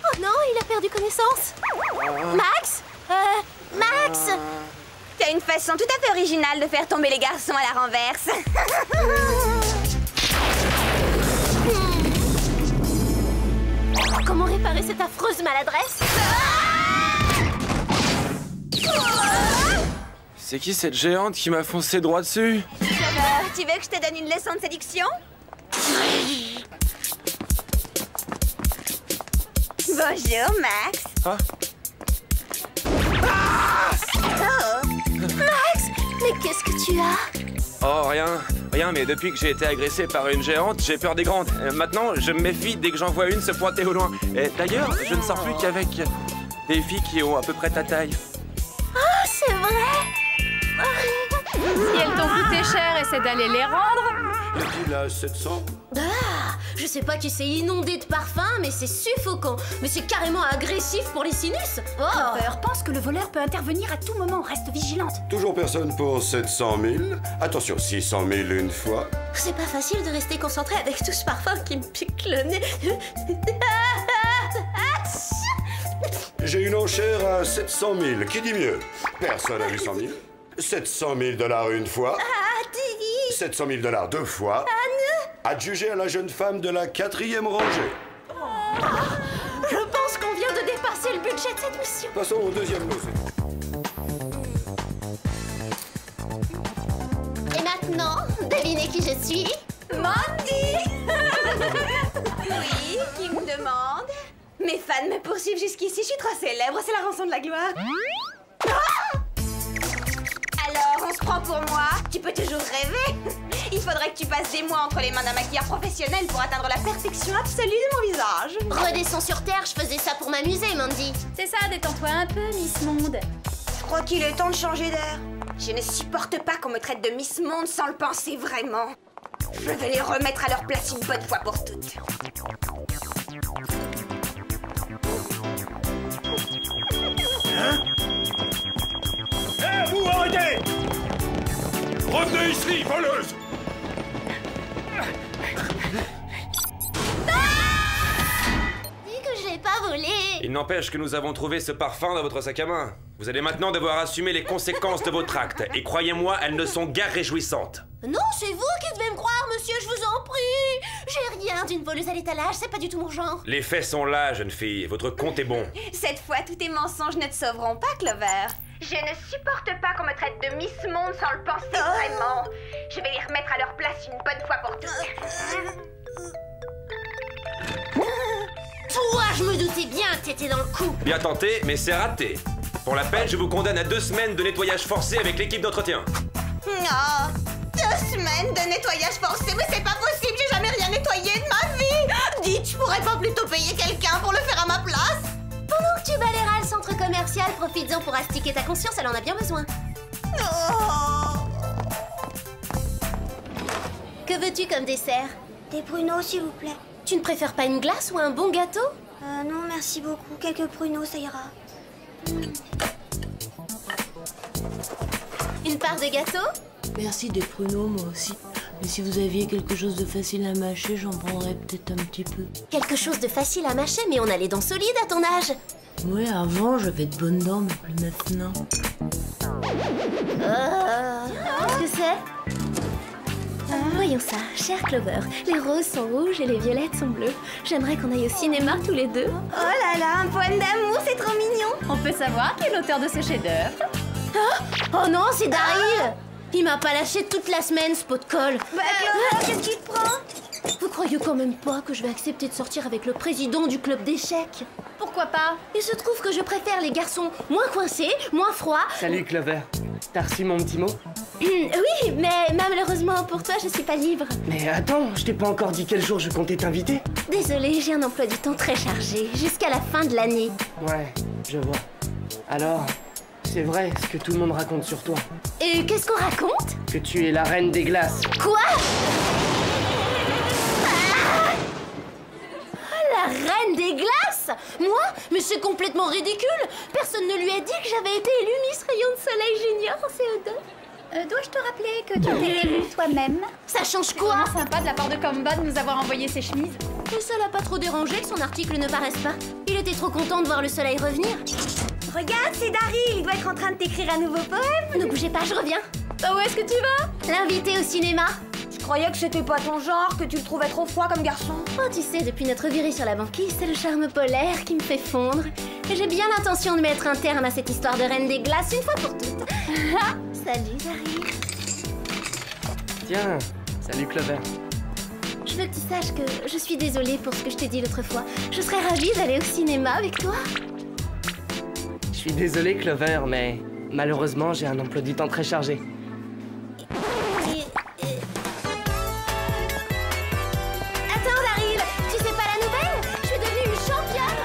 Oh non, il a perdu connaissance. Max? Max? T'as une façon tout à fait originale de faire tomber les garçons à la renverse. Comment réparer cette affreuse maladresse? C'est qui cette géante qui m'a foncé droit dessus? Tu veux que je te donne une leçon de séduction? Bonjour, Max. Ah. Oh. Max, mais qu'est-ce que tu as? Oh, rien, mais depuis que j'ai été agressé par une géante, j'ai peur des grandes. Maintenant, je me méfie dès que j'en vois une se pointer au loin. Et d'ailleurs, je ne sors plus qu'avec des filles qui ont à peu près ta taille. Ah, c'est vrai? Si elles t'ont coûté cher, essaie d'aller les rendre. Il a 700. Ah, je sais pas qui s'est inondé de parfum, mais c'est suffocant. Mais c'est carrément agressif pour les sinus. Oh. Clover pense que le voleur peut intervenir à tout moment. Reste vigilante. Toujours personne pour 700 000. Attention, 600 000 une fois. C'est pas facile de rester concentré avec tout ce parfum qui me pique le nez. J'ai une enchère à 700 000. Qui dit mieux? Personne à 800 000. 700 000 $ une fois. 700 000 $ deux fois. Adjugé à la jeune femme de la 4e rangée. Je pense qu'on vient de dépasser le budget de cette mission. Passons au deuxième mot. Et maintenant, devinez qui je suis? Mandy. Oui, qui me demande? Mes fans me poursuivent jusqu'ici, je suis trop célèbre, c'est la rançon de la gloire. Ah! Alors, on se prend pour moi? Tu peux toujours rêver. Il faudrait que tu passes des mois entre les mains d'un maquilleur professionnel pour atteindre la perfection absolue de mon visage. Redescends sur Terre, je faisais ça pour m'amuser, Mandy. C'est ça, détends-toi un peu, Miss Monde. Je crois qu'il est temps de changer d'air. Je ne supporte pas qu'on me traite de Miss Monde sans le penser vraiment. Je vais les remettre à leur place une bonne fois pour toutes. Vous arrêtez! Revenez ici, voleuse! Dis que je l'ai pas volé. Il n'empêche que nous avons trouvé ce parfum dans votre sac à main. Vous allez maintenant devoir assumer les conséquences de votre acte. Et croyez-moi, elles ne sont guère réjouissantes. Non, c'est vous qui devez me croire, monsieur, je vous en prie. J'ai rien d'une voleuse à l'étalage, c'est pas du tout mon genre. Les faits sont là, jeune fille. Votre compte est bon. Cette fois, tous tes mensonges ne te sauveront pas, Clover. Je ne supporte pas qu'on me traite de Miss Monde sans le penser vraiment. Je vais les remettre à leur place une bonne fois pour toutes. Toi, je me doutais bien que t'étais dans le coup. Bien tenté, mais c'est raté. Pour la peine, je vous condamne à 2 semaines de nettoyage forcé avec l'équipe d'entretien. Oh, 2 semaines de nettoyage forcé, mais c'est pas possible, j'ai jamais rien nettoyé de ma vie. Dites, je pourrais pas plutôt payer quelqu'un pour le faire à ma place? Pendant que tu balayeras le centre commercial, profites-en pour astiquer ta conscience, elle en a bien besoin. Oh. Que veux-tu comme dessert? Des pruneaux, s'il vous plaît. Tu ne préfères pas une glace ou un bon gâteau? Non, merci beaucoup. Quelques pruneaux, ça ira. Une part de gâteau? Merci des pruneaux, moi aussi. Mais si vous aviez quelque chose de facile à mâcher, j'en prendrais peut-être un petit peu. Quelque chose de facile à mâcher, mais on a les dents solides à ton âge. Ouais, avant, j'avais de bonnes dents, mais plus maintenant. Qu'est-ce que c'est? Voyons ça, chère Clover. Les roses sont rouges et les violettes sont bleues. J'aimerais qu'on aille au cinéma tous les deux. Oh là là, un poème d'amour, c'est trop mignon. On peut savoir qui est l'auteur de ce chef-d'œuvre? Oh non, c'est Daryl! Il m'a pas lâché toute la semaine, ce pot de colle. Bah, Clover, qu'est-ce qui te prend? Vous croyez quand même pas que je vais accepter de sortir avec le président du club d'échecs? Pourquoi pas? Il se trouve que je préfère les garçons moins coincés, moins froids. Salut Clover, t'as reçu mon petit mot? Oui, mais malheureusement pour toi, je suis pas libre. Mais attends, je t'ai pas encore dit quel jour je comptais t'inviter. Désolée, j'ai un emploi du temps très chargé, jusqu'à la fin de l'année. Ouais, je vois. Alors, c'est vrai ce que tout le monde raconte sur toi. Et qu'est-ce qu'on raconte? Que tu es la reine des glaces. Quoi? La reine des glaces? Moi? Mais c'est complètement ridicule! Personne ne lui a dit que j'avais été élue Miss Rayon de Soleil alors en CE2? Dois-je te rappeler que tu t'es élu toi-même? Ça change C'est quoi? vraiment sympa de la part de Combat de nous avoir envoyé ses chemises. Et ça l'a pas trop dérangé que son article ne paraisse pas. Il était trop content de voir le soleil revenir. Regarde, c'est Dari. Il doit être en train de t'écrire un nouveau poème. Ne bougez pas, je reviens. Où est-ce que tu vas? L'inviter au cinéma. Je croyais que c'était pas ton genre, que tu le trouvais trop froid comme garçon. Oh, tu sais, depuis notre virée sur la banquise, c'est le charme polaire qui me fait fondre. Et j'ai bien l'intention de mettre un terme à cette histoire de reine des glaces une fois pour toutes. Salut, Dari. Tiens, salut Clover. Je veux que tu saches que je suis désolée pour ce que je t'ai dit l'autre fois. Je serais ravie d'aller au cinéma avec toi. Je suis désolé Clover, mais malheureusement j'ai un emploi du temps très chargé. Attends, Daryl, tu sais pas la nouvelle? Je suis devenue une championne.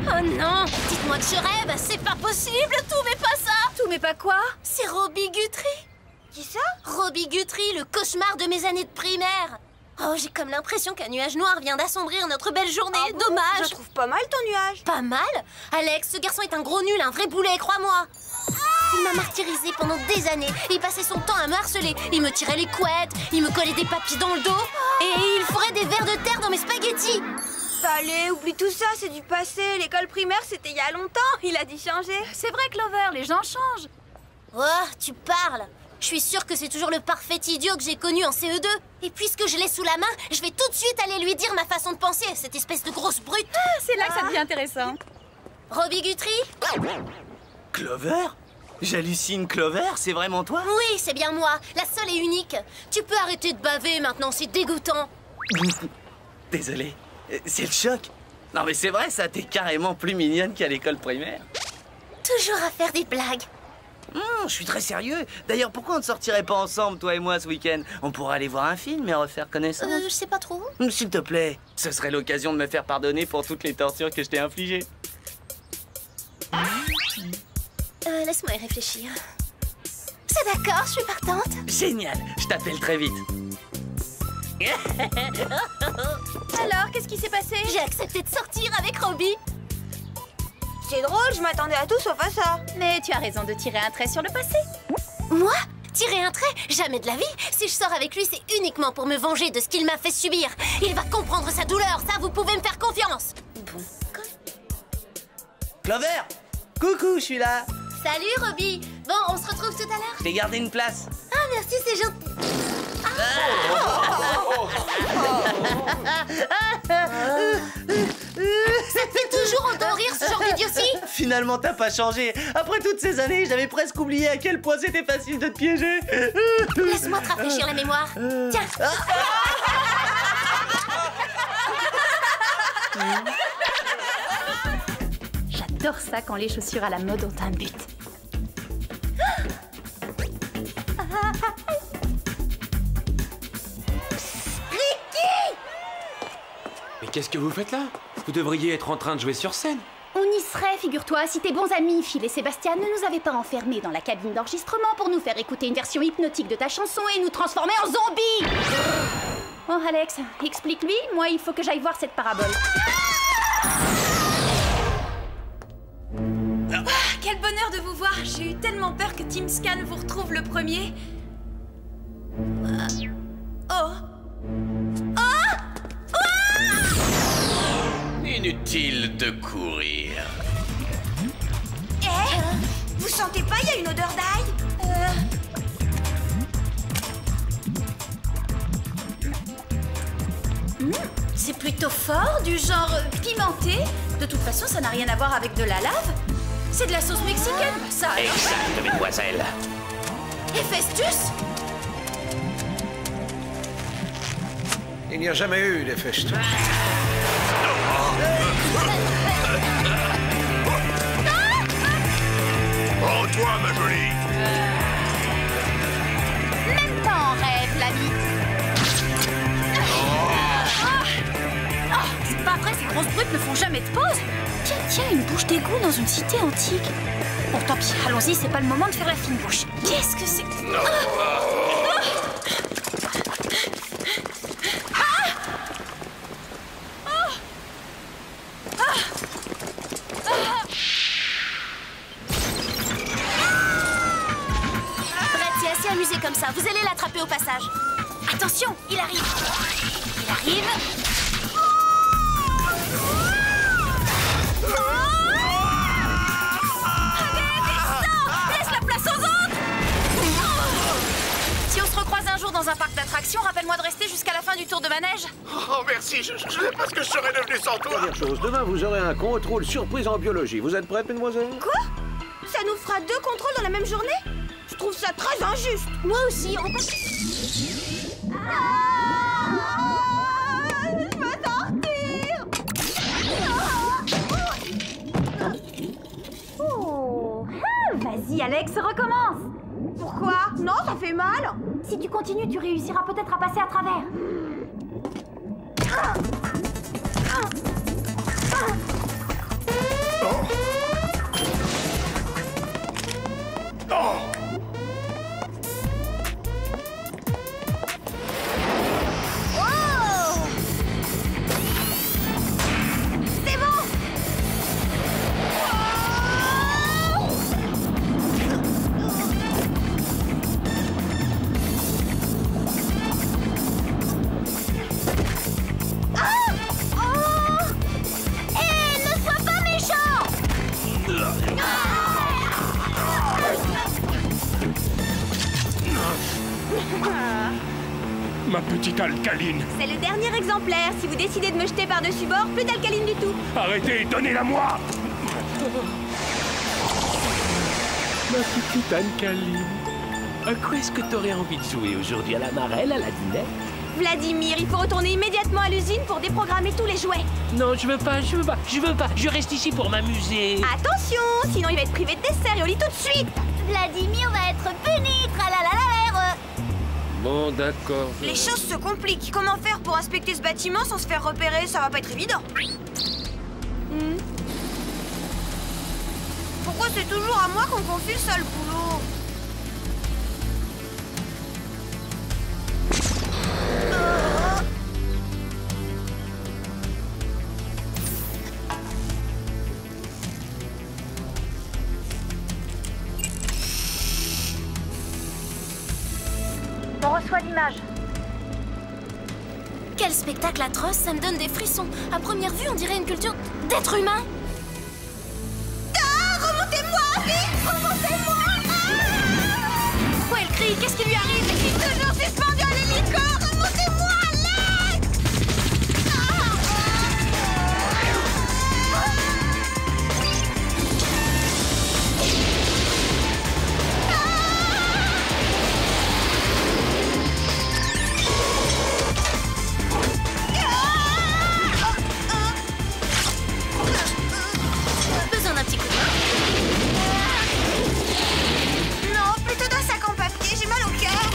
Oh non, dites-moi que je rêve, c'est pas possible, tout mais pas ça. Tout mais pas quoi? C'est Robbie Guthrie. Qui ça? Robbie Guthrie, le cauchemar de mes années de primaire. Oh, j'ai comme l'impression qu'un nuage noir vient d'assombrir notre belle journée. Ah bon? Dommage. Je trouve pas mal ton nuage. Pas mal? Alex, ce garçon est un gros nul, un vrai boulet, crois-moi. Il m'a martyrisé pendant des années. Il passait son temps à me harceler. Il me tirait les couettes, il me collait des papiers dans le dos. Et il fourrait des vers de terre dans mes spaghettis. Allez, oublie tout ça, c'est du passé. L'école primaire, c'était il y a longtemps. Il a dû changer. C'est vrai, Clover, les gens changent. Oh, tu parles. Je suis sûre que c'est toujours le parfait idiot que j'ai connu en CE2. Et puisque je l'ai sous la main, je vais tout de suite aller lui dire ma façon de penser, cette espèce de grosse brute. C'est là que ça devient intéressant. Robbie Guthrie? Clover? J'hallucine, Clover, c'est vraiment toi? Oui, c'est bien moi, la seule et unique. Tu peux arrêter de baver maintenant, c'est dégoûtant. Désolé, c'est le choc. Non mais c'est vrai, ça, t'es carrément plus mignonne qu'à l'école primaire. Toujours à faire des blagues. Je suis très sérieux. D'ailleurs, pourquoi on ne sortirait pas ensemble, toi et moi, ce week-end? On pourrait aller voir un film et refaire connaissance. Je sais pas trop. S'il te plaît, ce serait l'occasion de me faire pardonner pour toutes les tortures que je t'ai infligées. Laisse-moi y réfléchir. C'est d'accord, je suis partante. Génial, je t'appelle très vite. Alors, qu'est-ce qui s'est passé? J'ai accepté de sortir avec Robbie. C'est drôle, je m'attendais à tout sauf à ça. Mais tu as raison de tirer un trait sur le passé. Moi? Tirer un trait? Jamais de la vie. Si je sors avec lui, c'est uniquement pour me venger de ce qu'il m'a fait subir. Il va comprendre sa douleur, ça, vous pouvez me faire confiance. Bon. Clover! Coucou, je suis là. Salut, Robbie. Bon, on se retrouve tout à l'heure. Je t'ai gardé une place. Ah, merci, c'est gentil. Ça te fait toujours autant rire, ce genre d'idiotie? Finalement, t'as pas changé. Après toutes ces années, j'avais presque oublié à quel point c'était facile de te piéger. Laisse-moi te rafraîchir la mémoire. Tiens. J'adore ça quand les chaussures à la mode ont un but. Mais qu'est-ce que vous faites là? Vous devriez être en train de jouer sur scène. On y serait, figure-toi, si tes bons amis Phil et Sébastien ne nous avaient pas enfermés dans la cabine d'enregistrement pour nous faire écouter une version hypnotique de ta chanson et nous transformer en zombies. Oh Alex, explique-lui, moi il faut que j'aille voir cette parabole. Quel bonheur de vous voir. J'ai eu tellement peur que Team Scan vous retrouve le premier. Inutile de courir. Vous sentez pas, il y a une odeur d'ail? C'est plutôt fort, du genre pimenté. De toute façon, ça n'a rien à voir avec de la lave. C'est de la sauce mexicaine, ça. Exact, mesdemoiselles. Héphaïstus? Il n'y a jamais eu d'Héphaïstus. Oh, toi, ma jolie. Même pas en rêve, l'ami. C'est pas vrai, ces grosses brutes ne font jamais de pause. Tiens, une bouche d'égout dans une cité antique. Bon, tant pis, allons-y, c'est pas le moment de faire la fine bouche. Qu'est-ce que c'est? s'amuser comme ça. Vous allez l'attraper au passage. Attention, il arrive. Il arrive. Laisse la place aux autres. Si on se recroise un jour dans un parc d'attractions, rappelle-moi de rester jusqu'à la fin du tour de manège. Oh, merci, je sais pas ce que je serais devenu sans toi. Première chose, demain vous aurez un contrôle surprise en biologie. Vous êtes prête, mesdemoiselles? Quoi? Ça nous fera 2 contrôles dans la même journée? Je trouve ça très injuste. Moi aussi, on peut... Je veux sortir. Oh, vas-y, Alex, recommence. Pourquoi? Non, ça fait mal. Si tu continues, tu réussiras peut-être à passer à travers. C'est bon. Ne sois pas méchant. Ma petite alcaline. C'est le dernier exemplaire. Si vous décidez de me jeter par-dessus bord, plus d'alcaline du tout. Arrêtez, donnez-la-moi. Ma petite alcaline. À quoi est-ce que t'aurais envie de jouer aujourd'hui? À la marelle, à la dinette? Vladimir, il faut retourner immédiatement à l'usine pour déprogrammer tous les jouets. Non, je veux pas. Je reste ici pour m'amuser. Attention, sinon il va être privé de dessert et au lit tout de suite. Vladimir va être puni. Tralalalala. Bon, d'accord. Les choses se compliquent. Comment faire pour inspecter ce bâtiment sans se faire repérer? Ça va pas être évident. Pourquoi c'est toujours à moi qu'on confie le sale boulot? On reçoit l'image. Quel spectacle atroce, ça me donne des frissons. À première vue, on dirait une culture d'être humain. Ah, remontez-moi, vite, remontez-moi. Pourquoi elle crie? Qu'est-ce qui lui arrive? Je suis toujours suspendue à l'hélico. Remontez-moi, à l'aide. Besoin d'un petit coup de main. Non, plutôt d'un sac en papier, j'ai mal au cœur.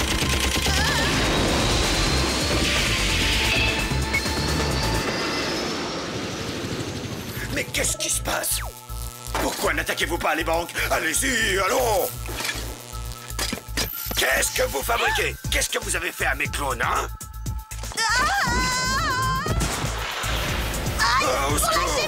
Mais qu'est-ce qui se passe? Pourquoi n'attaquez-vous pas les banques? Allez-y, allons! Qu'est-ce que vous fabriquez? Qu'est-ce que vous avez fait à mes clones, hein? Au secours!